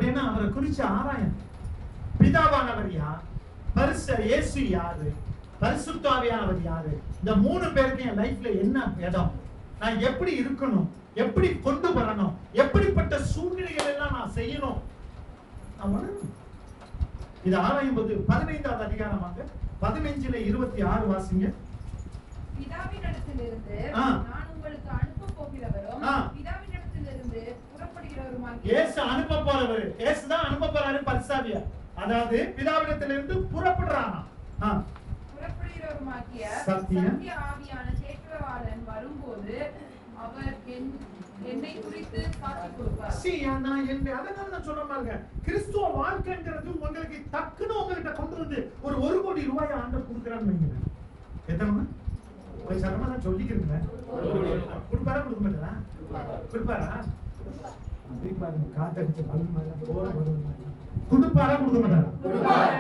அப்படின்னா அவரை குறிச்சு ஆராயணும். பிதாவானவர் யார், இயேசு யாரு, பரிசுத்த ஆவியானவர் யாரு, இந்த 3 பேருக்கு என் லைஃப்ல என்ன இடம், நான் எப்படி இருக்கணும், எப்படி கொண்டு வரணும், எப்படிப்பட்ட சூழ்நிலைகள் எல்லாம் நான் செய்யணும், இது ஆராயும் போது 15வது அதிகாரமாக 15:26 வாசிங்க. பிதாவினிடத்திலிருந்து நான் உங்களுக்கு அனுப்ப போகிறவரும் பிதாவினிடத்திலிருந்து புறப்படுகிறவருமாகிய இயேசு அனுப்ப போறவர், இயேசு தான் அனுப்ப போறாரு பரிசுத்த. அதாவது பிதாவினிடத்திலிருந்து புறப்படுறானா, புறப்படுகிறவருமாகிய சத்திய ஆவியான தேற்றவாளன் வரும்போது அவர் என்னை குறித்து சாட்சி கொடுப்பார். அதனால நான் சொல்ற பாருங்க, கிறிஸ்துவ வாழ்க்கைங்கிறது உங்களுக்கு டக்குன்னு உங்ககிட்ட கொண்டு வந்து ஒரு 1 கோடி ரூபாய் ஆண்டவர் கொடுக்குறான்னு வைங்க. எத்தனை ஒரு சரமா நான் சொல்லிக்கிறேன், கொடுப்பாரா கொடுக்க மாட்டாரா? கொடுப்பாரா? காத்தடிச்ச பலன் கொடுப்பாரா கொடுக்க மாட்டாரா?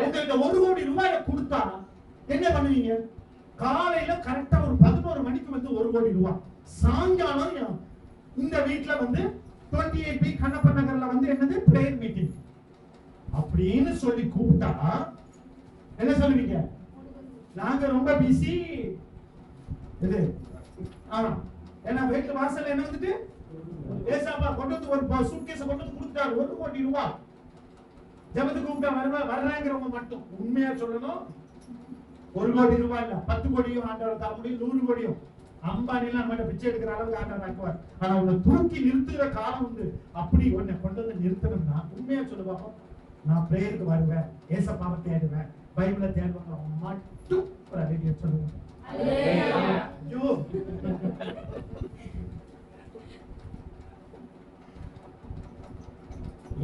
உங்கள்கிட்ட 1 கோடி ரூபாயை கொடுத்தா என்ன பண்ணுவீங்க? காலையில கரெக்டா ஒரு 11 மணிக்கு வந்து 1 கோடி ரூபாய், சாயங்காலம் இந்த வீட்டுல வந்து 28B கண்ணப்ப நகர்ல வந்து என்னது பிரேயர் மீட்டிங் அப்படின்னு சொல்லி கூப்பிட்டா என்ன சொல்லுவீங்க? நாங்க ரொம்ப பிஸி. இது ஏன்னா வீட்டு வாசல்ல என்ன வந்துட்டு ஏசாப்பா கொண்டு வந்து ஒரு சூட்கேஸ கொண்டு வந்து கொடுத்தாரு 1 கோடி ரூபாய். ஜெபத்துக்கு கூப்பிட்டா வர்றாங்கிறவங்க மட்டும் உண்மையா சொல்லணும், 1 கோடி ரூபாய் இல்ல 10 கோடியும் ஆண்டவர் தர முடியும், 100 கோடியும். அம்பானிலாம் நம்ம பிச்சை எடுக்கிற அளவுக்கு ஆண்டவர் ஆக்குவார். ஆனா உன்னை தூக்கி நிறுத்துற காலம் உண்டு. அப்படி உன்னை கொண்டு வந்து நிறுத்தணும்னா உண்மையா சொல்லுவாங்க, நான் பிரேயருக்கு வருவேன், ஏசப்பாவை தேடுவேன், பைபிளை தேடுவாங்க மட்டும் ஒரு ஐடியா சொல்லுவாங்க.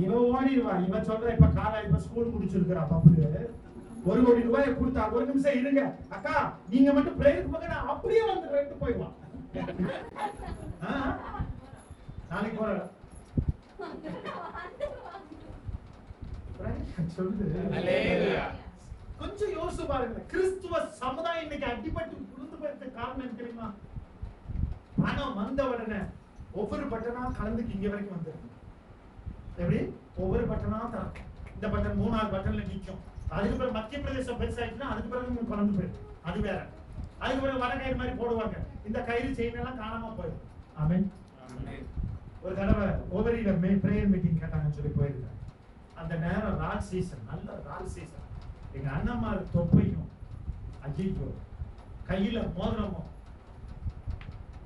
இவ ஓடிடுவா, இவ சொல்ற இப்ப இப்ப ஸ்கூல் முடிச்சிருக்கிறா பப்புல 1 கோடி ரூபாயை கொடுத்தா 1 நிமிஷம் இருங்க அக்கா, நீங்க மட்டும் பிரேயருக்கு போங்க, நான் அப்படியே வந்து ரெண்டு போயிடுவான். நாளைக்கு போற கொஞ்சம் யோசிச்சு பாருங்க. கிறிஸ்துவ சமுதாயம் இன்னைக்கு அடிபட்டு புரிந்து போயிருக்க காரணம் தெரியுமா? பணம் வந்த உடனே ஒவ்வொரு பட்டனா கலந்துக்கு இங்க வரைக்கும் வந்து எப்படி ஒவ்வொரு பட்டனா தரும். இந்த பட்டன் 3-4 பட்டன்ல நிற்கும். அதுக்கு பிறகு மத்திய பிரதேசம் பெருசாயிடுச்சுன்னா அதுக்கு பிறகு குழம்பு போயிடும், அது வேற. அதுக்கு பிறகு வட கயிறு மாதிரி போடுவாங்க, இந்த கயிறு செயின் எல்லாம் காணாம போயிடும். ஆமென். ஒரு தடவை ஓவரியில பிரேயர் மீட்டிங் கேட்டாங்கன்னு சொல்லி போயிருக்கேன். அந்த நேரம் ராக் சீசன், நல்ல ராக் சீசன். எங்க அண்ணம்மார் தொப்பையும் அஜித்தோ கையில மோதிரமும்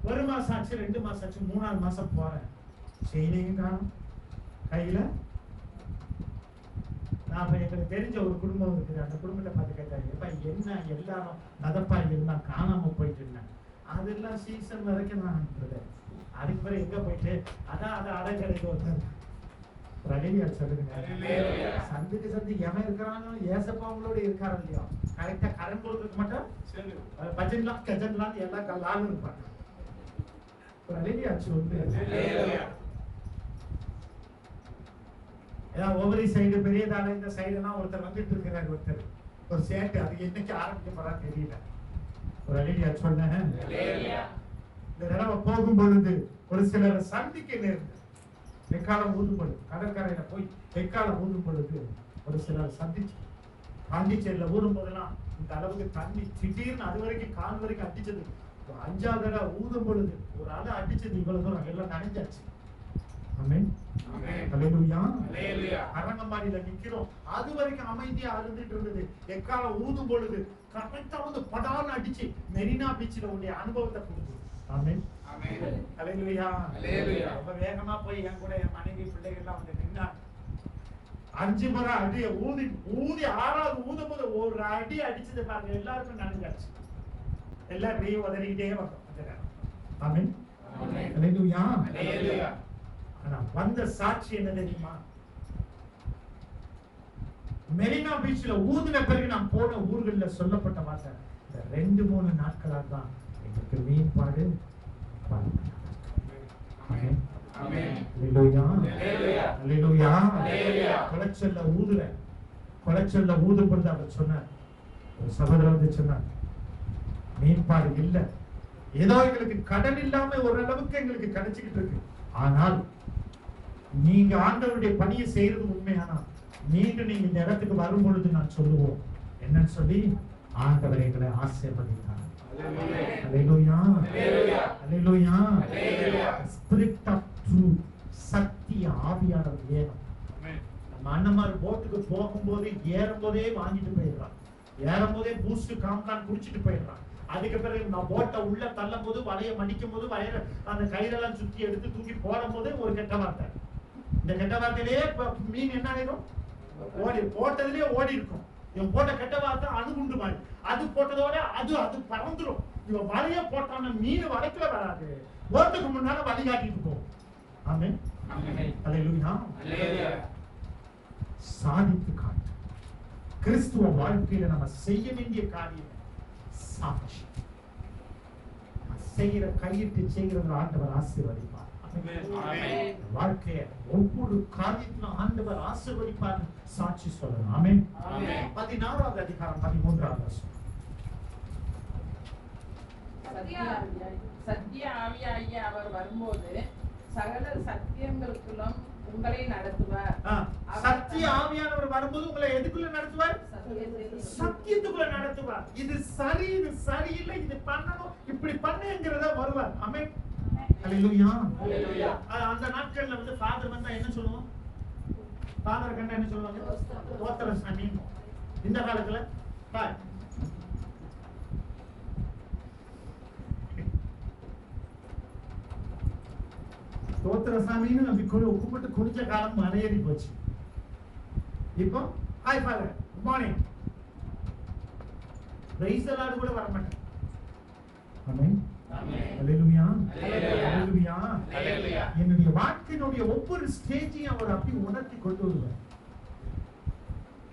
1 மாசம் ஆச்சு, 2 மாசம் ஆச்சு, 3ஆவது மாசம் போறேன், செயினையும் காணும் கையில. நான் எனக்கு தெரிஞ்ச ஒரு குடும்பம் இருக்குது, அந்த குடும்பத்தை பார்த்து கேட்டாங்க, எப்ப என்ன எல்லாரும் நதப்பா எல்லாம் காணாம போயிட்டு இருந்தேன். அதெல்லாம் சீசன் வரைக்கும் நான் அனுப்புறேன். அதுக்கு பிறகு எங்க போயிட்டு அதான் அதை அடக்கடைக்கு வந்து சொல்லுங்க. சந்துக்கு சந்து எவன் இருக்கிறானோ ஏசப்பா அவங்களோட இருக்காரு இல்லையோ, கரெக்டா கடன் கொடுக்க மாட்டோம், பஜன்லாம் கஜன்லாம் எல்லாம் லாபம் இருப்பாங்க. ஒவ்வொரு சைடு பெரியதால இந்த சைடுலாம் ஒருத்தர் வந்துட்டு இருக்கிறார், ஒருத்தர் ஒரு சேட்டு, அது என்னைக்கு ஆரம்பிக்க போறா தெரியல. ஒரு அலியா சொன்ன இந்த தடவை போகும் பொழுது ஒரு சிலரை சந்திக்க நேர்ந்து எக்காலம் ஊதும் பொழுது, கடற்கரையில போய் எக்காலம் ஊதும் பொழுது ஒரு சிலர் சந்திச்சு பாண்டிச்சேரியில ஊதும் போதெல்லாம் இந்த அளவுக்கு தண்ணி திடீர்னு அது வரைக்கும் கால் வரைக்கும் அடிச்சது. 5ஆவது தடவை ஊதும் பொழுது ஒரு அலை அடிச்சது, இவ்வளவு தூரம் எல்லாம் நனைஞ்சாச்சு. ஆமென். ஹல்லேலூயா. அரங்கம்பாடியில நிக்கிறோம், அது வரைக்கும் அமைதியா அழுந்துட்டு இருந்தது. எக்காலம் ஊதும் பொழுது கரெக்டா வந்து படான்னு அடிச்சு மெரினா பீச்சில் உடைய அனுபவத்தை கொடுத்து. ஆமென். ஹல்லேலூயா. ரொம்ப வேகமா போய் என் கூட என் மனைவி பிள்ளைகள் எல்லாம் வந்து நின்னா 5 முறை அடிய ஊதி 6ஆவது ஊதும் போது ஒரு அடி அடிச்சது பாருங்க, எல்லாருக்கும் நனைஞ்சாச்சு. எல்லாம் அப்படியே உதறிக்கிட்டே வந்தோம். ஆமென். ஹல்லேலூயா. ஆனா வந்த சாட்சி என்ன தெரியுமா? மெரினா பீச்ல ஊதின பிறகு நான் போன ஊர்கள்ல சொல்லப்பட்ட வார்த்தை, இந்த 2-3 நாட்களா தான் எங்களுக்கு மேம்பாடு. குளச்சல்ல ஊதும் பொழுது அவர் சொன்னார், ஒரு சகோதரர் வந்து சொன்னார், மேம்பாடு இல்லை, ஏதோ எங்களுக்கு கடன் இல்லாம ஓரளவுக்கு எங்களுக்கு கிடைச்சிக்கிட்டு இருக்கு, ஆனால் நீங்க ஆண்டவருடைய பணியை செய்யறது உண்மையானா மீண்டும் நீங்க இந்த இடத்துக்கு வரும் பொழுது நான் சொல்லுவோம் என்னன்னு சொல்லி ஆண்டவர் எங்களை ஆசீர்வதித்தார். அல்லேலூயா, அல்லேலூயா. ஸ்பிரிட் ஆஃப் ட்ரூத், சத்திய ஆவியானவர் வேணும். நம்ம அண்ணமார் போட்டுக்கு போகும்போது ஏறும்போதே வாங்கிட்டு போயிடுறான், ஏறும்போதே பூஸ்ட் காம்ப்ளான் குடிச்சிட்டு போயிடுறான். அதுக்கு பிறகு நான் போட்டை உள்ள தள்ளும் போது வலைய மடிக்கும் போது வயல அந்த கயிறெல்லாம் சுத்தி எடுத்து தூக்கி போடும் போது ஒரு கெட்ட வார்த்தை. இந்த கெட்ட வார்த்தையிலேயே மீன் என்ன ஆயிடும், ஓடி போட்டதுலயே ஓடி இருக்கும். இவன் போட்ட கெட்ட வார்த்தை அணுகுண்டு மாதிரி, அது போட்டதோட அது அது பறந்துடும். இவன் வலைய போட்டான மீன் வலைக்குள்ள வராது, போட்டுக்கு முன்னால வழி காட்டிட்டு போகும். ஆமென், அல்லேலூயா. சாதித்து காட்டு. கிறிஸ்துவ வாழ்க்கையில நம்ம செய்ய வேண்டிய காரியம் சாட்சி. செய்கிற கையிட்டு செய்கிற ஆண்டவர் ஆசீர்வதிப்பார். வாழ்க்கைய ஒவ்வொரு காரியத்திலும் ஆண்டவர் ஆசீர்வதிப்பார். சாட்சி சொல்லணும். ஆமென். 16வது அதிகாரம் 13வது வசனம். சத்திய ஆவியாகிய அவர் வரும்போது சகல சத்தியங்களுக்குள்ளும் உங்களை நடத்துவார். சத்திய ஆவியானவர் வரும்போது உங்களை எதுக்குள்ள நடத்துவார்? சத்தியத்துக்குள்ள நடத்துவார். இது சரி, இது சரியில்லை, இது பண்ணணும், இப்படி பண்ணுங்கிறத வருவார். ஆமென், அல்லேலூயா. அந்த நாட்கள்ல வந்து ஃபாதர் வந்தா என்ன சொல்லுவோம்? ஃபாதர் கண்டா என்ன சொல்லுவாங்க? தோத்திர சாமி. இந்த காலத்துல தோத்திர சாமின்னு அப்படி கூப்பிட்டு குறிஞ்ச காலம் மலையேறி போச்சு. இப்போ hi father, good morning, praise the Lord கூட வர மாட்டேன். ஆமென், அல்லேலூயா, அல்லேலூயா, அல்லேலூயா. என்னுடைய வாழ்க்கையினுடைய ஒவ்வொரு ஸ்டேஜையும் அவர் அப்படி உணர்த்தி கொண்டு வருவார்.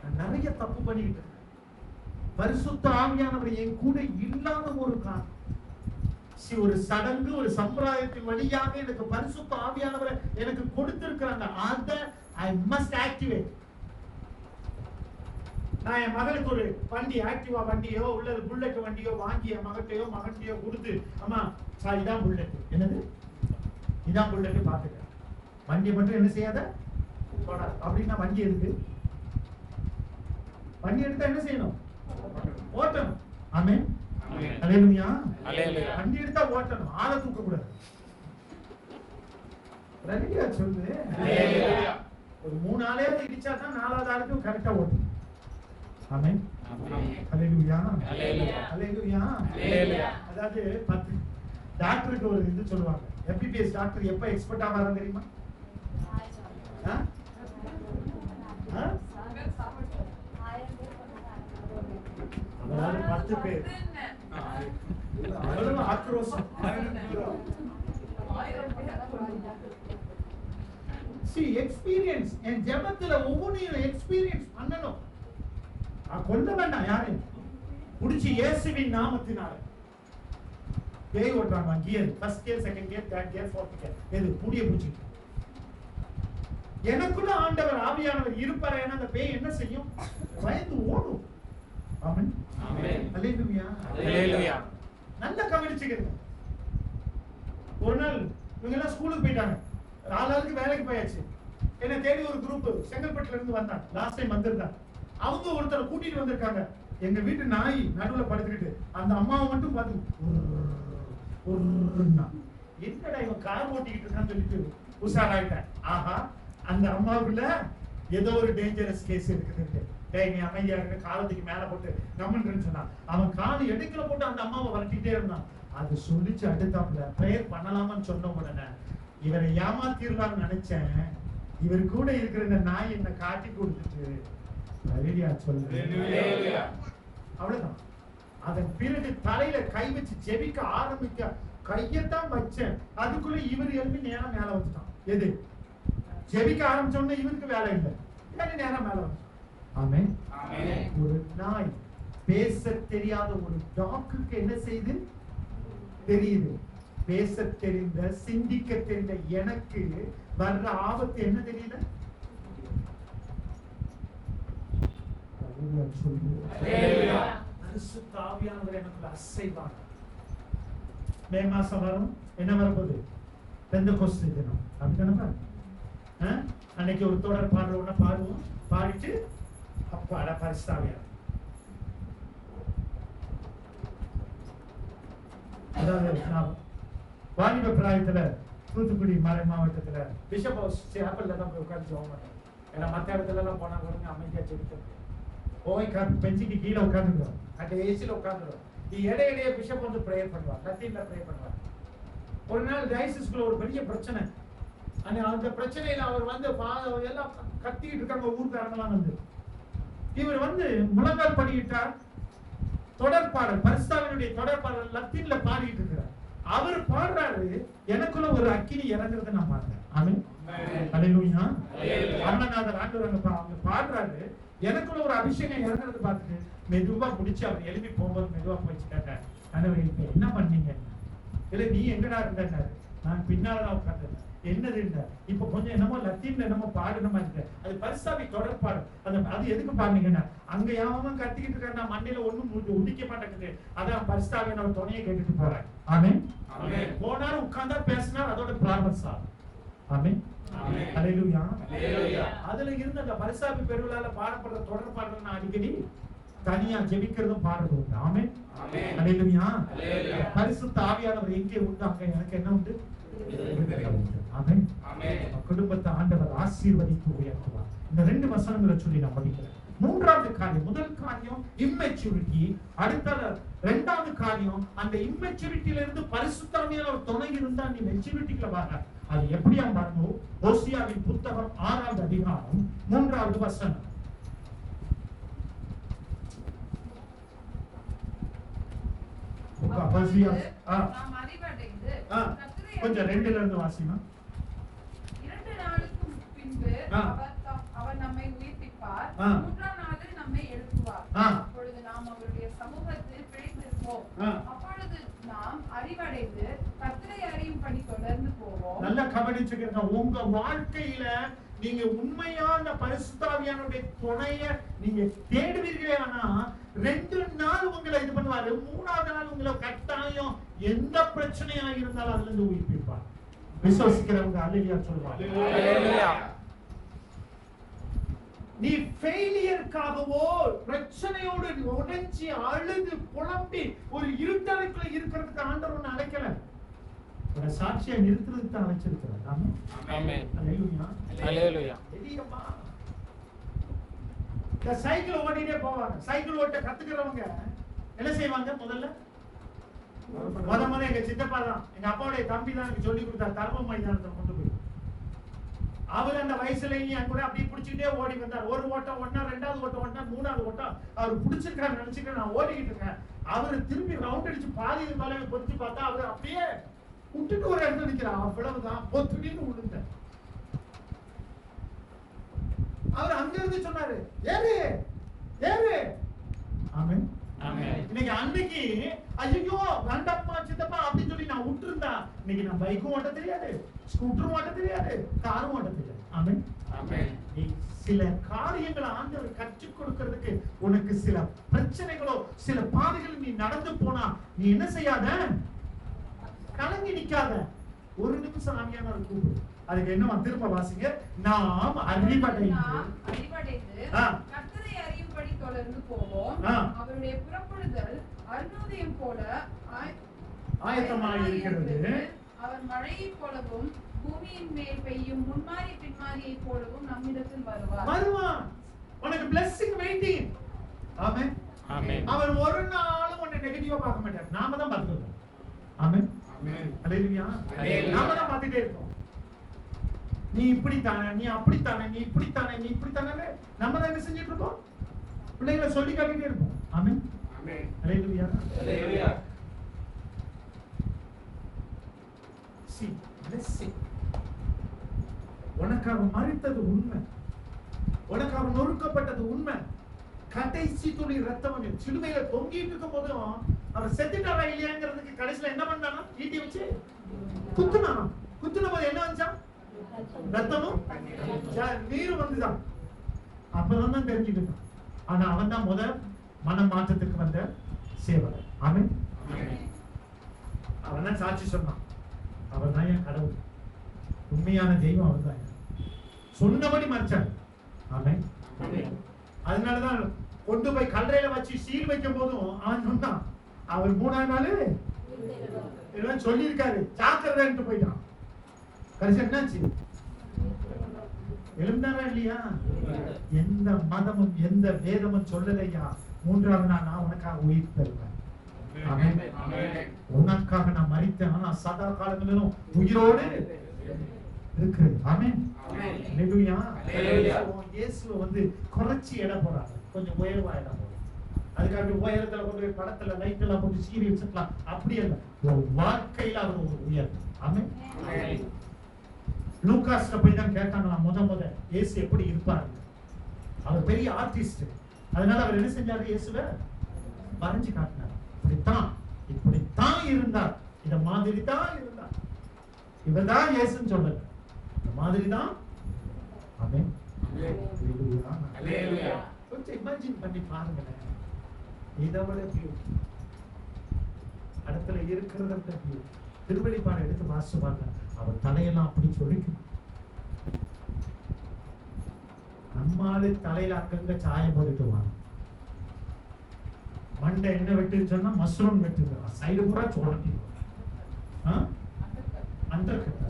நான் நிறைய தப்பு பண்ணிக்கிட்டு இருக்கேன். பரிசுத்த ஆவியானவர் என் கூட இல்லாத ஒரு காரணம், ஒரு சடங்கு, ஒரு சம்பிரதாயத்தின் வழியாக எனக்கு பரிசுத்த ஆவியானவரை எனக்கு கொடுத்திருக்கிறாங்க. அதை I must activate. நான் என் மகளுக்கு ஒரு வண்டி, ஆக்டிவா வண்டியோ உள்ளது புல்லட் வண்டியோ வாங்கி என் மகட்டையோ மகன்டையோ கொடுத்து, அம்மா இதான் புல்லட், என்னது இதான் புல்லட், பாத்துக்க, வண்டியை மட்டும் என்ன செய்யாத அப்படின்னா வண்டி எதுக்கு? வண்டி எடுத்தா என்ன செய்யணும்? ஓட்டணும். ஆமென், அல்லேலூயா, அல்லேலூயா. வண்டி எடுத்தா ஓட்டணும், ஆளை தூக்க கூடாது. ரெடியா சொல்லு. அல்லேலூயா. ஒரு 3 ஆளே இடிச்சா தான் 4வது ஆளுக்கு கரெக்டா ஓட்டணும். ஆமென், அல்லேலூயா, அல்லேலூயா, அல்லேலூயா, அல்லேலூயா. அதாவது டாக்டருக்கு ஒரு இது சொல்லுவாங்க, எம்பிபிஎஸ் டாக்டர் எப்ப எக்ஸ்பர்ட் ஆவாராம் தெரியுமா? அதாவது 10 பேர் அவ்வளவு ஆக்ரோஷம். See, experience. என் ஜெபத்துல ஒவ்வொன்றையும் எக்ஸ்பீரியன்ஸ் பண்ணணும். கொல்ல வேண்டாம் யாரையும், புடிச்சு இயேசுவின் நாமத்தினால. பேய் ஓட்டுறாங்க, gear, first gear, second gear, third gear, fourth gear, எது புடிய புடிச்சிட்டு. எனக்குள்ள ஆண்டவர் ஆவியானவர் இருப்பார். ஏன்னா அந்த பேய் என்ன செய்யும்? பயந்து ஓடும். ஆமென், ஆமென், அல்லேலூயா, அல்லேலூயா. நல்லா கவனிச்சுக்கிறீங்க. ஒரு நாள் இவங்க எல்லாம் ஸ்கூலுக்கு போயிட்டாங்க, 4 ஆளுக்கு வேலைக்கு போயாச்சு. என்ன தேடி ஒரு குரூப் செங்கல்பட்டுல இருந்து வந்தாங்க, லாஸ்ட் டைம் வந்திருந்தாங்க. அவங்க ஒருத்தரை கூட்டிட்டு வந்திருக்காங்க. எங்க வீட்டு நாய் நடுவுல படுத்துக்கிட்டு அந்த அம்மாவை மட்டும் பார்த்து என்னடா இவன் கார் ஓட்டிக்கிட்டு இருக்கான்னு சொல்லிட்டு உஷாராயிட்டேன். ஆஹா, அந்த அம்மாவுக்குள்ள ஏதோ ஒரு டேஞ்சரஸ் கேஸ் இருக்குது. டேய் நீ அமைதியா இருக்க, காலத்துக்கு மேல போட்டு கம்மன்னு சொன்னான். அவன் கால் எடுக்கல போட்டு அந்த அம்மாவை வரட்டிட்டே இருந்தான். அது சொல்லிச்சு அடுத்தாப்புல பிரேயர் பண்ணலாமான்னு சொன்ன உடனே இவரை ஏமாத்திரலாம்னு நினைச்சேன். இவர் கூட இருக்கிற இந்த நாய் என்ன காட்டி கொடுத்துட்டு அவ்வளவுதான். அதன் பிறகு தலையில கை வச்சு ஜெபிக்க ஆரம்பிக்க கையத்தான் வச்சேன். அதுக்குள்ள இவர் எழுப்பி நேரம் மேல வச்சுட்டான். எது ஜெபிக்க ஆரம்பிச்சோம்னா இவருக்கு வேலை இல்லை, நேரம் மேல வச்சு. ஆமென், ஆமென். ஒரு நாய் பேச தெரியாத ஒரு டாக்குக்கு என்ன செய்து தெரியுது? பேச தெரிந்த, சிந்திக்க தெரிந்த எனக்கு வர்ற ஆபத்து என்ன தெரியல? பரிசுத்த ஆவியானவர் எனக்கு அசைவார். மே மாசம் வரும், என்ன வரப்போகுது? பெந்தெகோஸ்தே தினம். அப்படிதானே? அன்னைக்கு ஒரு தொடர் பாடுறோம்னா பாடுவோம், பாடிட்டு அப்பாட பரிசுத்தாவியா. அதாவது நான் வாலிப பிராயத்துல தூத்துக்குடி மறை மாவட்டத்துல பிஷப் ஹவுஸ் சேப்பல்ல தான் போய் உட்கார்ந்து ஜெபம் பண்ணேன். ஏன்னா மற்ற இடத்துல எல்லாம் போனா கூட அமைதியா ஜெபிக்கிறது, போய் பெஞ்சுக்கு கீழே உட்காந்துக்கிறோம், அந்த ஏசில உட்காந்துரும். இடையிடையே பிஷப் வந்து ப்ரேயர் பண்ணுவார், லத்தீன்ல ப்ரே பண்ணுவார். ஒரு நாள் டயசிஸ்குள்ள ஒரு பெரிய பிரச்சனை, அந்த பிரச்சனையில அவர் வந்து எல்லாம் கத்திட்டு இருக்காங்க ஊர்காரங்களாம் வந்து. இவர் வந்து முழங்கால் படியிட்டார், தொடர்பாடல் பரிசுத்தாவினுடைய தொடர்பாடல் லத்தீன்ல பாடிட்டு இருக்கிறார். அவர் பாடுறாரு, எனக்குள்ள ஒரு அக்கினி இறங்குறத நான் பார்த்தேன். ஆமென், அல்லேலூயா. அருணநாதர் ஆண்டவர் அவங்க பாடுறாரு, எனக்குள்ள ஒரு அபிஷேகம் இறங்குறது பார்த்துட்டு மெதுவா முடிச்சு அவர் எழுப்பி போகும்போது மெதுவா போயிச்சுட்டாங்க. ஆண்டவர் இப்ப என்ன பண்ணீங்க? இல்ல நீ எங்கடா இருந்தாரு? நான் பின்னாலதான் உட்கார்ந்தேன். என்னது இப்ப கொஞ்சம் என்னமோ லத்தீன்ல என்னமோ பாடுன மாதிரி இருக்கு, அது பரிசுத்தாவி தொடர்பாடு. அது எதுக்கு பாடுனீங்கன்னா, அங்க யாவும் கத்திக்கிட்டு இருக்காரு, நான் மண்டையில ஒண்ணும் உடிக்க மாட்டேங்குது, அதான் பரிசுத்தாவி நம்ம துணையை கேட்டுட்டு போறேன். ஆமென். போனாரு, உட்கார்ந்தா பேசினார், அதோட ப்ராப்ளம் சார். ஆமென், அல்லேலூயா. அதுல இருந்து அந்த பரிசுத்தாவி பெருவிழால பாடப்படுற தொடர்பாடுகள் நான் அடிக்கடி தனியா ஜெபிக்கிறதும் பாடுறது. ஆமென், அல்லேலூயா. பரிசுத்த ஆவியானவர் எங்கே உண்டு அங்க எனக்கு என்ன உண்டு? ஆமென். குடும்பத்தை ஆண்டவர் ஆசீர்வதித்து உயர்த்துவார். இந்த 2 வசனங்களை சொல்லி நான் படிக்கிறேன். மூன்றாவது காரியம், முதல் காரியம் இம்மெச்சூரிட்டி, அடுத்தது இரண்டாவது காரியம் அந்த இம்மெச்சூரிட்டியில இருந்து பரிசுத்த ஆவியானவர் துணை இருந்தா நீ மெச்சூரிட்டிக்குள்ள வர. அது எப்படியா பாருங்க, ஓசியாவின் புத்தகம் 6வது அதிகாரம் 3வது வசனம். கொஞ்சம் 2ல இருந்து வாசிமா. 2 நாளுக்கு பின்பு அவர் நம்மை உயிர்ப்பிப்பார், 3ஆம் நாளில் நம்மை எழுப்புவார். அப்பொழுது நாம் அவருடைய சமூகத்தில் பிழைத்திருப்போம். அப்பொழுது நாம் அறிவடைந்து கர்த்தரை அறியும்படி தொடர்ந்து போவோம். நல்லா கவனிச்சுக்கிறீங்க. உங்க வாழ்க்கையில நீங்க உண்மையான பரிசுத்த ஆவியானவருடைய துணையை நீங்க தேடுவீர்களே, ஆனா 2 நாள் உங்களை இது பண்ணுவாரு, 3ஆவது நாள் உங்களை கட்டாயம் எந்த பிரச்சனையா இருந்தாலும் அதுல இருந்து உயிர்ப்பிப்பார். விசுவாசிக்கிறவங்க அல்லேலூயா சொல்லுவாங்க. நீ ஃபெயிலியர்க்காகவோ பிரச்சனையோடு உடைஞ்சி அழுது புலம்பி ஒரு இருட்டறைக்குள்ள இருக்கிறதுக்கு ஆண்டவர் ஒன்னு அழைக்கல, ஒரு சாட்சியா நிறுத்துறதுக்கு தான் அழைச்சிருக்கிறார். ஆமென், அல்லேலூயா, அல்லேலூயா. இந்த சைக்கிள் ஓட்டிட்டே போவாங்க. சைக்கிள் ஓட்ட கத்துக்கிறவங்க என்ன செய்வாங்க? முதல்ல எங்க சித்தப்பா தான், எங்க அப்பாவுடைய தம்பி தான் எனக்கு சொல்லி கொடுத்தார். தர்ம மைதானத்தை கொண்டு போய் அவர் அந்த வயசுலயும் என் கூட அப்படியே பிடிச்சிட்டே ஓடி வந்தார். ஒரு ஓட்டம் ஓட்டினா, 2வது ஓட்டம் ஓட்டினா, 3வது ஓட்டம் அவர் பிடிச்சிருக்காரு நினைச்சுட்டு நான் ஓடிக்கிட்டு இருக்கேன். அவரு திரும்பி ரவுண்ட் அடிச்சு பாதியில் மேலே பொறிச்சு பார்த்தா அவரு அப்படியே விட்டுட்டு ஒரு இடத்துல நிக்கிறார். அவ்வளவுதான், பொத்துடின்னு விழுந்தேன். அவர் அங்க இருந்து சொன்னாரு, ஏறு ஏறு. ஆமென், ஆமென். இன்னைக்கு அன்னைக்கு ஐயோ வேண்டாம்மா சித்தப்பா அப்படி சொல்லி நான் விட்டுருந்தா, இன்னைக்கு நான் பைக்கும் ஓட்ட தெரியாது, ஸ்கூட்டரும் ஓட்ட தெரியாது, காரும் ஓட்ட தெரியாது. ஆமென், ஆமென். சில காரியங்களை ஆண்டவர் கற்றுக் கொடுக்கிறதுக்கு உனக்கு சில பிரச்சனைகளோ சில பாதைகள் நீ நடந்து போனா நீ என்ன செய்யாத, கலங்கி நிக்காத. ஒரு நிமிஷம் ஆவியானவர் கூப்பிடு. அதுக்கு என்ன திரும்ப வாசிங்க. நாம் அறிவடைந்து கர்த்தரை அறியும்படி தொடர்ந்து போவோம். அவருடைய புறப்படுதல் அருணோதயம் போல ஆயத்தமாக இருக்கிறது. அவர் மழையை போலவும் பூமியின் மேல் பெய்யும் முன்மாரி பின்மாரியை போலவும் நம்மிடத்தில் வருவார். உனக்கு blessing waiting. ஆமென், ஆமென். அவர் ஒரு நாளும் உன்னை நெகட்டிவா பார்க்க மாட்டார். நாம தான் பார்க்கிறோம். ஆமென், ஆமென், அல்லேலூயா. நாம தான் பார்த்துட்டே இருக்கோம். நீ இப்படித்தானே, நீ அப்படித்தானே, நீ இப்படித்தானே, நீ இப்படித்தானே, நம்ம தான் என்ன செஞ்சுட்டு இருக்கோம்? பிள்ளைகளை சொல்லி காட்டிட்டே இருப்போம். ஆமென், ஆமென், அல்லேலூயா, அல்லேலூயா. blessing. உனக்கு அவன் மரித்தது உண்மை, உனக்கு அவன் நொறுக்கப்பட்டது உண்மை. கடைசி துளி ரத்தம் சிலுவையில தொங்கிட்டு இருக்கும் போதும் அவர் செத்துட்டாரா இல்லையாங்கிறதுக்கு கடைசியில என்ன பண்ணானா, ஈட்டி வச்சு குத்துனானா. குத்துன போது என்ன வந்துச்சான்? ரத்தமும் நீரும் வந்துதான். அப்பதான் தான் தெரிஞ்சுக்கிட்டான். ஆனா அவன் தான் முதல் மன மாற்றத்துக்கு வந்த சேவகன். ஆமென், அவன் தான் சாட்சி சொன்னான். அவர் தான் என் கடவுள், உண்மையான தெய்வம் அவர் தான். சொன்னபடி மறைச்சார். ஆமென். அதனாலதான் கொண்டு போய் கல்லறையில வச்சு சீல் வைக்கும் போதும் அவன் சொன்னான், அவர் 3ஆம் நாள் எல்லாம் சொல்லியிருக்காரு, ஜாக்கிரதைன்ட்டு போயிட்டான். கடைசி என்னாச்சு? எழுந்தாரா இல்லையா? எந்த மதமும் எந்த வேதமும் சொல்லலையா, 3ஆம் நாள் நான் உனக்காக உயிர் தருவேன், உனக்காக நான் மரித்தேன், ஆனா சதா காலங்களிலும் உயிரோடு இருக்கு. ஆமென். ஹல்லேலூயா. இயேசுவை வந்து குறைச்சி எடை போறாங்க, கொஞ்சம் உயர்வா எடை போறாங்க. அதுக்காக உயரத்துல கொண்டு போய் படத்துல லைட் எல்லாம் போட்டு சீரி வச்சுக்கலாம், அப்படி இல்ல. வாழ்க்கையில அவர் ஒரு உயர்வு. ஆமென். லூகாஸ்ல போய் தான் கேட்டாங்களா முத இயேசு எப்படி இருப்பாரு. அவர் பெரிய ஆர்டிஸ்ட், அதனால அவர் என்ன செஞ்சாரு, இயேசுவை வரைஞ்சு காட்டினார். இப்படித்தான் இருந்தார், இந்த மாதிரி தான் இருந்தார், இவர்தான் இயேசுன்னு சொல்லல, இந்த மாதிரி தான். ஆமென். ஹல்லேலூயா. கொஞ்சம் இமேஜின் பண்ணி பாருங்களேன், இதை விட பியூட்டி இடத்துல இருக்கிறத விட பியூட்டி. திருவெளிப்பாடு எடுத்து வாசிச்சு பாருங்க, அவர் தலையெல்லாம் அப்படி சொல்லிக்கணும். நம்மால தலையில அங்கங்க சாயம் போட்டுக்குவாங்க, மண்டை என்ன வெட்டுன்னு சொன்னா மஷ்ரூம் வெட்டுக்கிறான், சைடு பூரா சோழட்டி அண்டர் கட்டா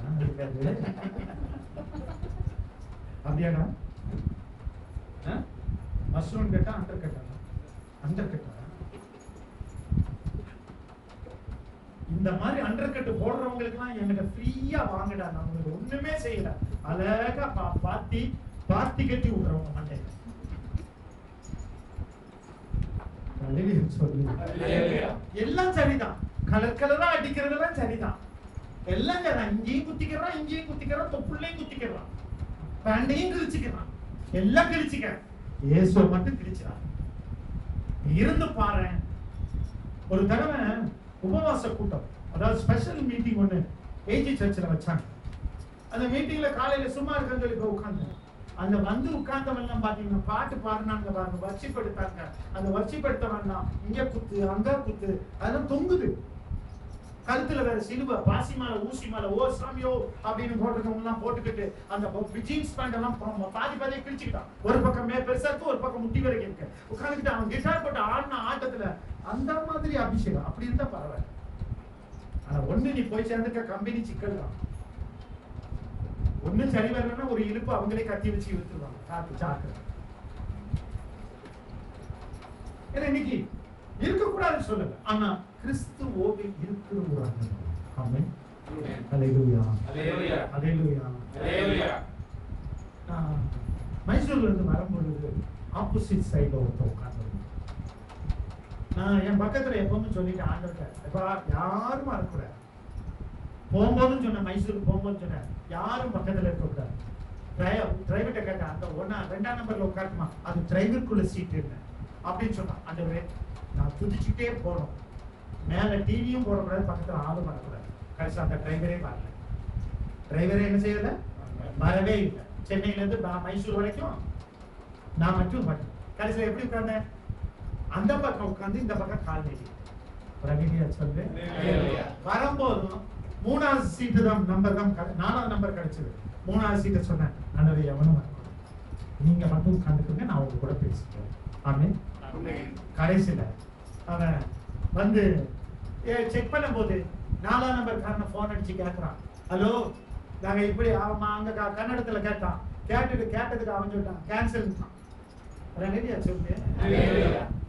அப்படியாடா? மஷ்ரூம் கட்டா அண்டர் கட்டா? அண்டர் கட்டா. இந்த மாதிரி அண்டர் கட்டு போடுறவங்களுக்கு எல்லாம் என்கிட்ட ஃப்ரீயா வாங்கடா, நான் உங்களுக்கு ஒண்ணுமே செய்யல, அழகா பாத்தி கட்டி விடுறவங்க மண்டையில. எல்லாம் சரிதான், கலர் கலரா அடிக்கிறதெல்லாம் சரிதான், எல்லாம் சரிதான். இங்கேயும் குத்திக்கிறான், இங்கேயும் குத்திக்கிறான், தொப்புள்ளையும் குத்திக்கிறான், பேண்டையும் கிழிச்சுக்கிறான், எல்லாம் கிழிச்சுக்க. இயேசுவை மட்டும் கிழிச்சுறான். இருந்து பாரு. ஒரு தடவை உபவாச கூட்டம், அதாவது ஸ்பெஷல் மீட்டிங் ஒண்ணு ஏஜி சர்ச்சில் வச்சாங்க. அந்த மீட்டிங்ல காலையில சும்மா இருக்கன்னு சொல்லி போய் உட்கார்ந்து, அந்த வந்து உட்கார்ந்தவெல்லாம் பாத்தீங்கன்னா பாட்டு பாடுனாங்க பாருங்க, வர்ஷிப்படுத்தாங்க. அந்த வர்ஷிப்படுத்தவன்னா இங்க குத்து அங்க குத்து, அதெல்லாம் தொங்குது. கழுத்துல வேற சிலுவை, பாசி மாலை, ஊசி மாலை, ஓ சாமியோ அப்படின்னு போட்டுருக்கவங்க எல்லாம் போட்டுக்கிட்டு அந்த ஜீன்ஸ் பேண்ட் எல்லாம் பாதியை கிழிச்சுக்கிட்டான். ஒரு பக்கம் பெருசா இருக்கு, ஒரு பக்கம் முட்டி வரைக்கும் இருக்கு. உட்காந்துக்கிட்டு அவன் கிட்டார் போட்டு ஆடின ஆட்டத்துல அந்த மாதிரி அபிஷேகம் அப்படி இருந்தா பரவாயில்ல. ஆனா ஒண்ணு, நீ போய் சேர்ந்துக்க கம்பெனி சிக்கல் தான். ஒண்ணு சரி வரலன்னா ஒரு இழுப்பு அவங்களே கத்தி வச்சு இழுத்துருவாங்க. காத்து சாக்கு. ஏன்னா இன்னைக்கு இருக்கக்கூடாதுன்னு சொல்லல, ஆனா கிறிஸ்துவோடு இருக்கிற ஒரு அனுபவம். ஆமென். ஹல்லேலூயா. ஹல்லேலூயா. ஹல்லேலூயா. ஹல்லேலூயா. மைசூர்ல இருந்து வரும்பொழுது ஆப்போசிட் சைடுல ஒருத்தர் உட்கார்ந்து, நான் என் பக்கத்துல எப்பவுமே சொல்லிட்டு ஆண்டவர்கிட்ட, யாரும் வரக்கூடாது. போகும்போதும் சொன்னேன், மைசூருக்கு போகும்போது சொன்னேன், யாரும் பக்கத்துல இருக்கக்கூடாது. டிரைவர்கிட்ட கேட்டேன், அந்த 2ஆம் நம்பர்ல உட்காருமா, அது டிரைவருக்குள்ள சீட் இருந்தேன் அப்படின்னு சொன்னான். ஆண்டவரே, நான் துதிச்சுட்டே போனோம், மேல டிவியும் போடக்கூடாது, பக்கத்துல ஆளும் வரக்கூடாது. கடைசி அந்த டிரைவரே வரல. டிரைவரே என்ன செய்யல, வரவே இல்லை. சென்னையில இருந்து மைசூர் வரைக்கும் நான் மட்டும் பண்ணேன். கடைசியில் எப்படி உட்கார்ந்தேன், அந்த பக்கம் உட்கார்ந்து இந்த பக்கம் கால் நீட்டி. சொல்லு. வரும்போதும் 3ஆவது சீட்டு தான் நம்பர் தான், 4ஆவது நம்பர் கிடைச்சது. 3ஆவது சீட்டை சொன்னேன், நல்லது எவனும் வரக்கூடாது, நீங்க மட்டும் உட்காந்துக்குங்க, நான் உங்க கூட பேசிக்கிறேன். ஆமென். கடைசியில அவன் வந்து செக் பண்ணும் போது 4ஆம் நம்பர் காரன் போன் அடிச்சு கேட்கறான், ஹலோ நாங்க இப்படி, அவன் அங்க கன்னடத்துல கேட்டான். கேட்டதுக்கு அவன் சொல்லிட்டான் கேன்சல். சொல்லு,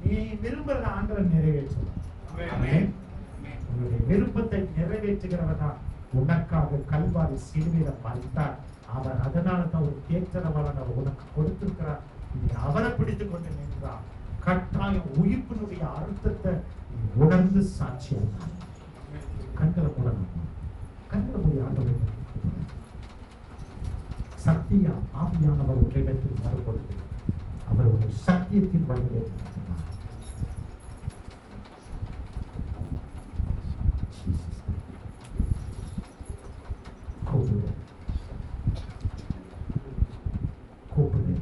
நீ விரும்புறத ஆண்டவர் நிறைவேற்ற. உன்னுடைய விருப்பத்தை நிறைவேற்றுகிறவர் தான் உனக்காக கல்வாரி சிலுவையில மரித்தார். அவர் அதனால தான் ஒரு தேற்றரவாளன் உனக்கு கொடுத்திருக்கிறார். நீ அவரை பிடித்துக் கொண்டு நின்றார். கட்டாயம் உயிர்ப்பினுடைய அர்த்தத்தை உணர்ந்து சாட்சியாக கண்களை மூடணும். கண்களை மூடி ஆண்டவரை சத்தியா ஆவியானவர் ஒரு இடத்தில் வரும்பொழுது அவர் ஒரு சத்தியத்தின் வழியிலே கூப்பிடு.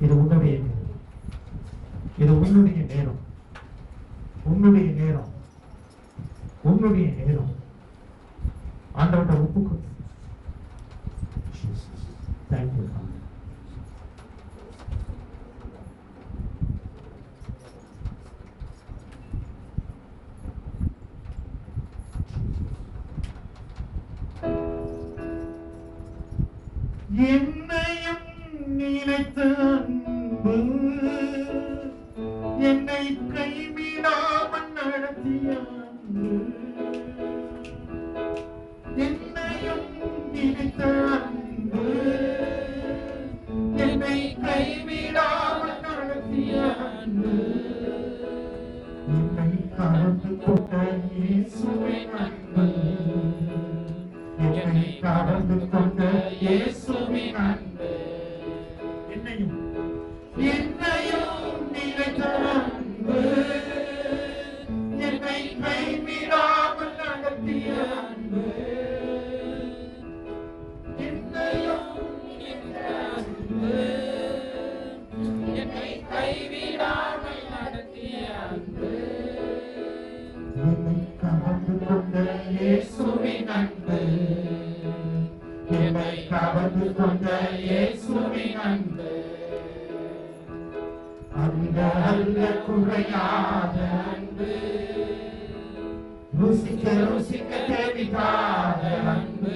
இது உன்னுடைய நேரம், இது உன்னுடைய நேரம், உன்னுடைய நேரம், உன்னுடைய நேரம். ஆண்டவர்கிட்ட ஒப்புக்கொடு. Thank you, Father. என்னையும் நினைத்த அன்பு, என்னை கைவிடாமல் நடத்திய அன்பு, என்னையும் நினைத்த அன்பு, என்னை கைவிடாமல் நடத்திய அன்பு, என்னை கலந்து கொண்ட இயேசுவின் அன்பு, என்னை கலந்து கொண்ட இயேசுவின் அன்பு, என்னையும் நினைத்த அன்பு, என்னை கைவிடாமல் நடத்திய அன்பு, என்னையும் நினைத்த அன்பு, என்னை கைவிடாமல் நடத்திய அன்பு, என்னை கவர்ந்து கொண்ட இயேசுவின் அன்பு, என்னை கவர்ந்து கொண்ட இயேசுவின் அன்பு, அந்த அல்ல குறையாத அன்பு, ருசிக்க ருசிக்க தெரியாத அன்பு,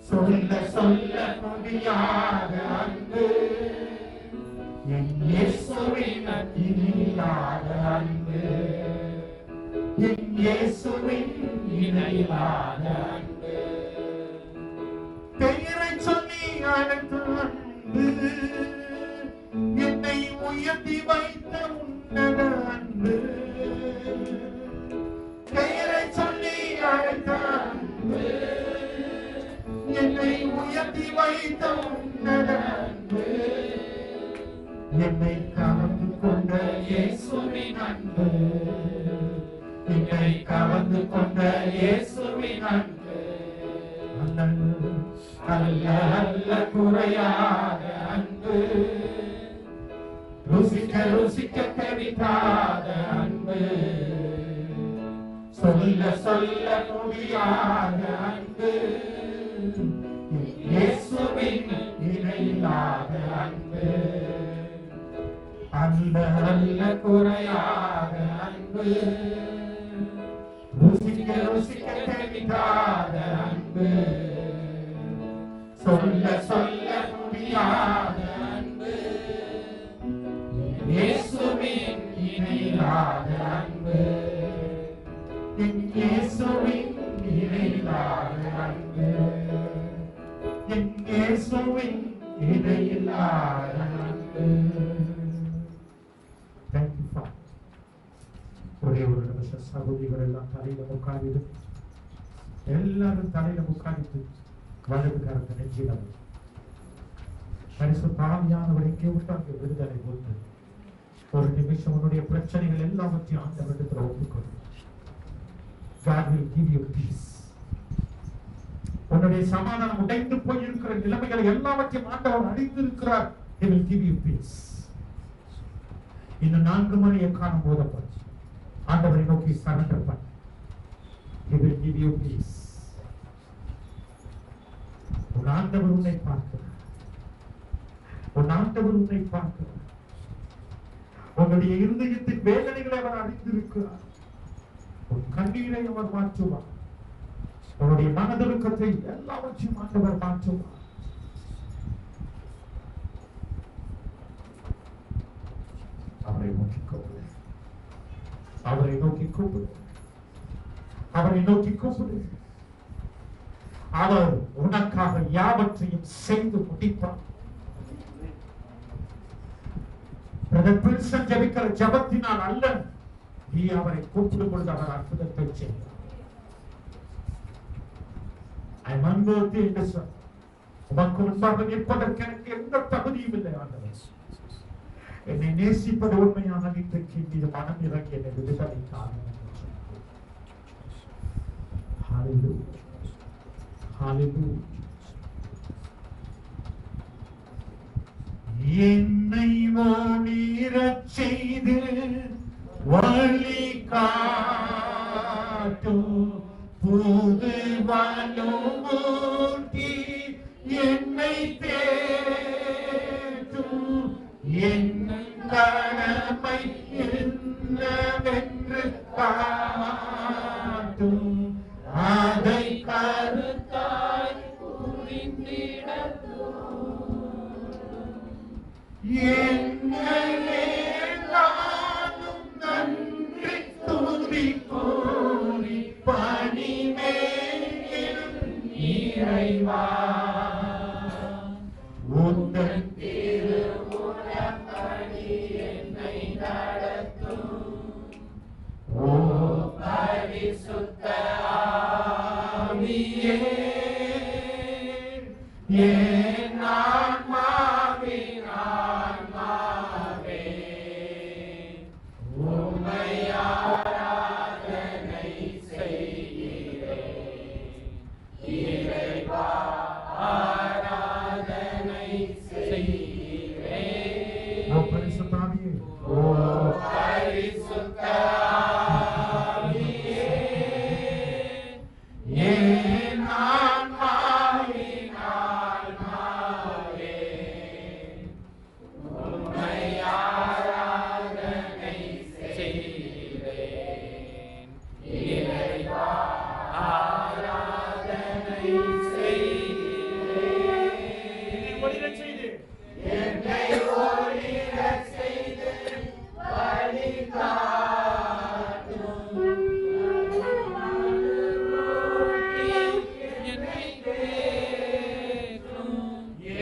சொல்ல சொல்ல முடியாத அன்பு, என் இயேசுவின் இணையாத அன்பு, என் இயேசுவின் இணையாத அன்பு, பெயரை சொல்லி அழைத்த அன்பு, என்னை உயர்த்தி வைத்த உன்னத அன்பு, பெயரை சொல்லி அழைத்த அன்பு, என்னை உயர்த்தி வைத்த உன்னத அன்பு, என்னை கவர்ந்து கொண்ட இயேசுவின் அன்பு, என்னை கவர்ந்து கொண்ட இயேசுவின் அன்பு, அல்ல அல்ல குறையாத அன்பு, ருசிக்க ருசிக்க தெரியாத அன்பு, சொல்ல சொல்ல முடியாத அன்பு, இயேசுவின் இணையில்லாத அன்பு, அல்ல அல்ல குறையாத அன்பு, ருசிக்க ருசிக்க தெரியாத அன்பு, சொல்ல சொல்ல முடியாத அன்பு, இயேசுவின் இணையில்லாத அன்பு, என் இயேசுவின் இணையில்லாத அன்பு, என் இயேசுவின் இணையில்லாத அன்பு. Thank you, Father. ஒரே ஒரு நிமிஷம் சகோதரிகள் எல்லாம் தலையில உட்காரிடு, எல்லாரும் தலையில உட்காரிட்டு வலது கரத்தை நெஞ்சில பரிசுத்த ஆவியானவர் எங்கே விட்டாங்க விடுதலை போட்டு ஒரு நிமிஷம் உன்னுடைய பிரச்சனைகள் எல்லாவற்றையும் ஆண்டவரிடத்தில் ஒப்புக்கொண்டு God will give you peace. உன்னுடைய சமாதானம் உடைந்து போயிருக்கிற நிலைமைகளை எல்லாவற்றையும் ஆண்டவர் அறிந்திருக்கிறார். He will give you peace. இந்த 4 மணியை காணும் போது ஆண்டவரை நோக்கி சரண்டர் பண்ண. He will give you peace. உன் ஆண்டவர் உன்னை பார்க்கிறார். உன் ஆண்டவர் உன்னை பார்க்கிறார். உன்னுடைய இருதயத்தின் வேதனைகளை அவர் அறிந்திருக்கிறார். உன் கண்ணீரை அவர் மாற்றுவார். உன்னுடைய மனதுருக்கத்தை எல்லாவற்றையும் ஆண்டவர் மாற்றுவார். அவரை நோக்கி கூப்பிடு. அவரை நோக்கி கூப்பிடு. அவரை நோக்கி கூப்பிடு. அவர் உனக்காக யாவற்றையும் செய்து முடிப்பார். ஜபிக்கிற ஜபத்தினால் அல்ல, நீ அவரை கூப்பிடும் பொழுது அவர் அற்புதத்தை செய்வார். உமக்கு முன்பாக நிற்பதற்கு எனக்கு எந்த தகுதியும் இல்லை ஆண்டவர். என்னை நேசிப்பது உண்மையான இன்றைக்கு மீது மனம் இறங்கி என்னை விடுதலைக்காக என்னை ஒளிரச் செய்து வழி காட்டும் புது வானூட்டி என் என்னை தேற்றும் என் கடமை என்னவென்று காட்டும் அதை கருத்தாய் என்னை நானும் நன்றி துதி கூறி பணிவேன் இறைவா உந்தன் திருமுகப்படி என்னை நடத்தும் ஓ பரிசுத்த ஆவியே என் ஆன்மாவின் ஆன்மாவே உம்மை ஆராதனை செய்கிறேன் இறைவா ஆராதனை செய்கிறேன் ஓ பரிசுத்த ஆவியே ஓ பரிசுத்த ஆவியே என் ஆன்மாவின் ஆன்மாவே உம்மை ஆராதனை செய்கிறேன் இறைவா ஆராதனை செய்கிறேன் என்னை ஒளிரச் செய்து வழிகாட்டும் என்னை தேற்றும்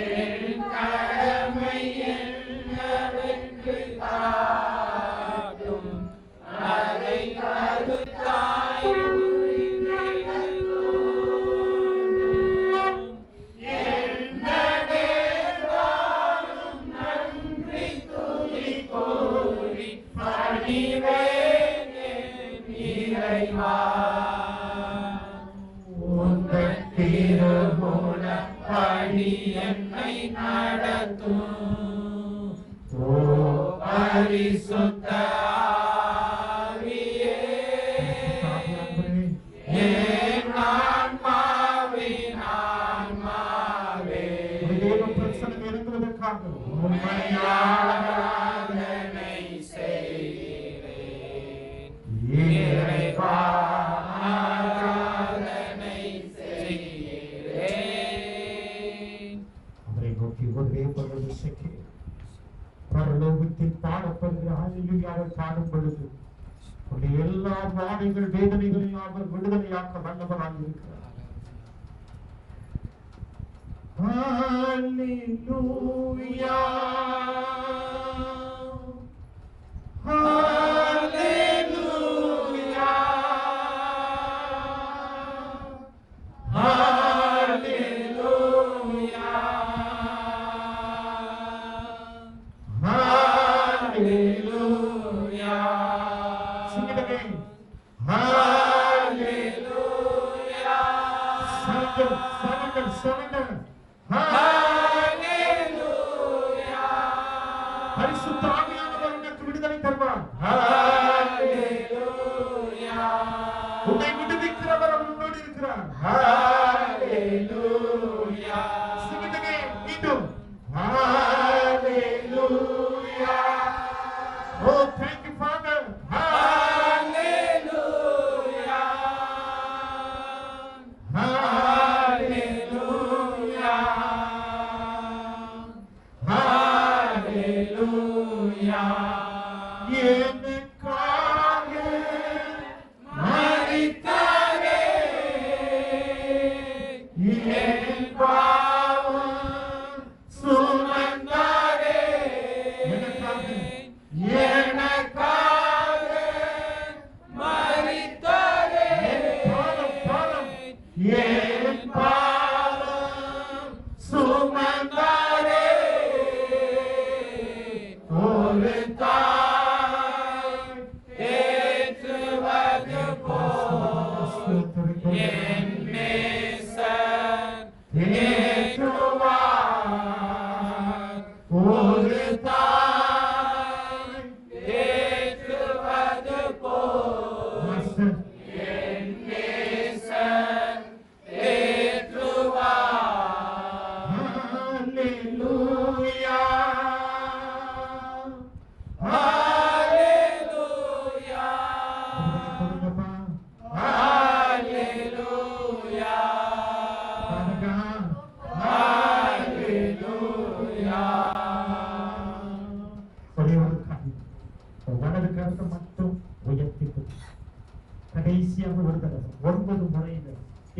என் கடமை என்னவென்று காட்டும் அதை கருத்தாய் என்னை நடத்தும் ஓ பரிசுத்த ஆவியே என் ஆன்மாவின் ஆன்மாவே உம்மை ஆராதனை செய்கிறேன் இறைவா ஆராதனை செய்கிறேன் அவரை நோக்கி ஒரே பொழுது செக்கே பரலோகத்தில் பாடப்படுகிற ஹல்லேலூயாவை பாடும் பொழுது உடைய எல்லா வாதைகள் வேதனைகளையும் அவர் விடுதலையாக்க வல்லவராக இருக்கிறார். ஹல்லேலூயா ஹல்லேலூயா ஹல்லேலூயா Hallelujah. Sing it again. Hallelujah. Surrender. Hallelujah. பரிசுத்த ஆவியானவர் உனக்கு விடுதலை தருவார். Hallelujah. உன்னை விடுவிக்கிறவர் உன்னோடு இருக்கிறார். Hallelujah. Sing it again. மீண்டும். Hallelujah. Oh, thank you, Father. Hallelujah. Hallelujah. Hallelujah. எனக்காக மரித்தாரே, என் பாவம் சுமந்தாரே, எனக்காக மரித்தாரே, என் பாவம் சுமந்தாரே. ஒரு தாய் தேற்றுவது போல் என் நேசர் தேற்றுவார். ஒரு தாய் தேற்றுவது போல் என் நேசர் தேற்றுவார். கருத்தை மட்டும் உயர்த்தி கடைசியாக ஒரு தடவை 9 முறையில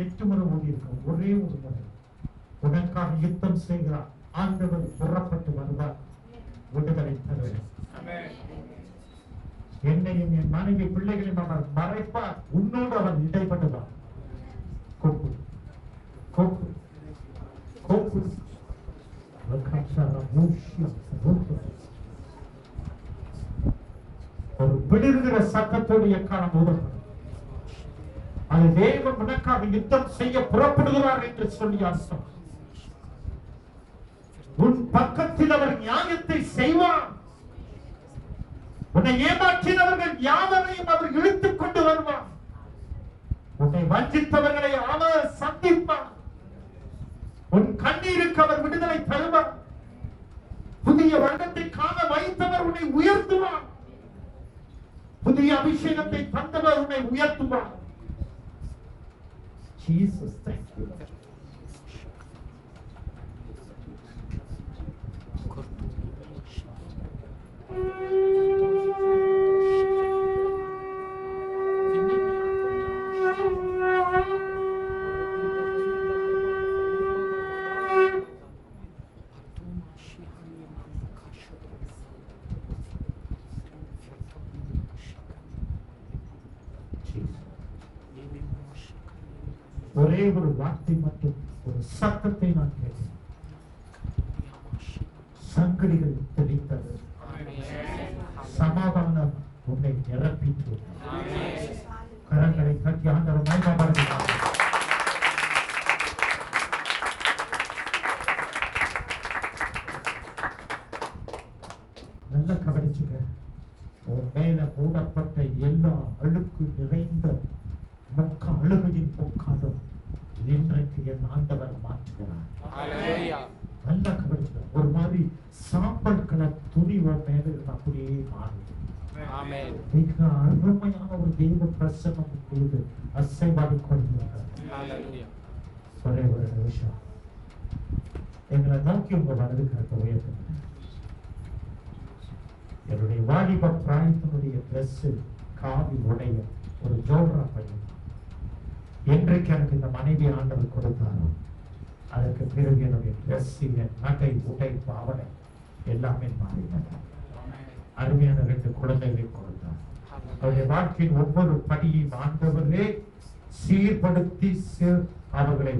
8 முறை ஓடி இருக்கும். ஒரே ஒரு முறை உனக்காக யுத்தம் செய்கிறார் ஆண்டவர் புறப்பட்டு வருவார், விடுதலை தருவார். என்னையும் என் மனைவி பிள்ளைகளையும் அவர் மறைப்பார், உன்னோடு அவர் இடைப்படுவார். கோப்பு கோப்பு கோப்பு ஒரு விடுகிற சத்தத்தோடு எக்காலம் ஊதப்படும். அது தேவன் உனக்காக யுத்தம் செய்ய புறப்படுகிறார் என்று சொல்லி அர்த்தம். உன் பக்கத்தில் அவர் நியாயத்தை செய்வார். உன்னை ஏமாற்றினவர்கள் யாவரையும் அவர் இழுத்துக் கொண்டு வருவார். உன்னை வஞ்சித்தவர்களை அவர் சந்திப்பார். உன் கண்ணீருக்கு அவர் விடுதலை தருவார். புதிய வருடத்தை காண வைத்தவர் உன்னை உயர்த்துவார். புதிய அபிஷேகத்தை தந்தவர் உன்னை உயர்த்துவார். Jesus, thank you. ஒரே ஒரு வார்த்தை மட்டும், ஒரு சத்தத்தை நான் கேட்டேன். சங்கடிகள் தெளித்தது, சமாதானம் உன்னை நிரப்பிட்டு. கரங்களை கட்டி ஆண்டவர் மகிமைப்படுத்துகிறார். நல்ல கவனிச்சுங்க. உன் மேல மூடப்பட்ட எல்லா அழுக்கு நிறைந்த அழுகையின் முக்காடும் இன்றைக்கு என் ஆண்டவர் மாற்றுகிறார். நல்லா கவனிச்சுங்க. ஒரு மாதிரி சாம்பல் கலர் துணி மேல அப்படியே மாறும். மிக அருமையான ஒரு தெய்வ பிரசன்னம் இப்பொழுது அசைவாடி கொண்டிருக்கிறது. ஒரே ஒரு நிமிஷம் எங்களை நோக்கி உங்க வலது கருத்தை உயர்த்துங்க. என்னுடைய வாலிப பிராயத்தினுடைய ட்ரெஸ் காவி உடைய ஒரு ஜோல்ரா பையன். என்றைக்கு எனக்கு இந்த மனைவி ஆண்டவர் கொடுத்தாரோ அதற்கு பிறகு என்னுடைய ட்ரெஸ், என் நகை, உடை, பாவனை எல்லாமே மாறினது. அருமையான 2 குழந்தைகளை கொடுத்தார். அவருடைய வாழ்க்கையின் ஒவ்வொரு படியையும் ஆண்டவரே சீர்படுத்தி அவர்களை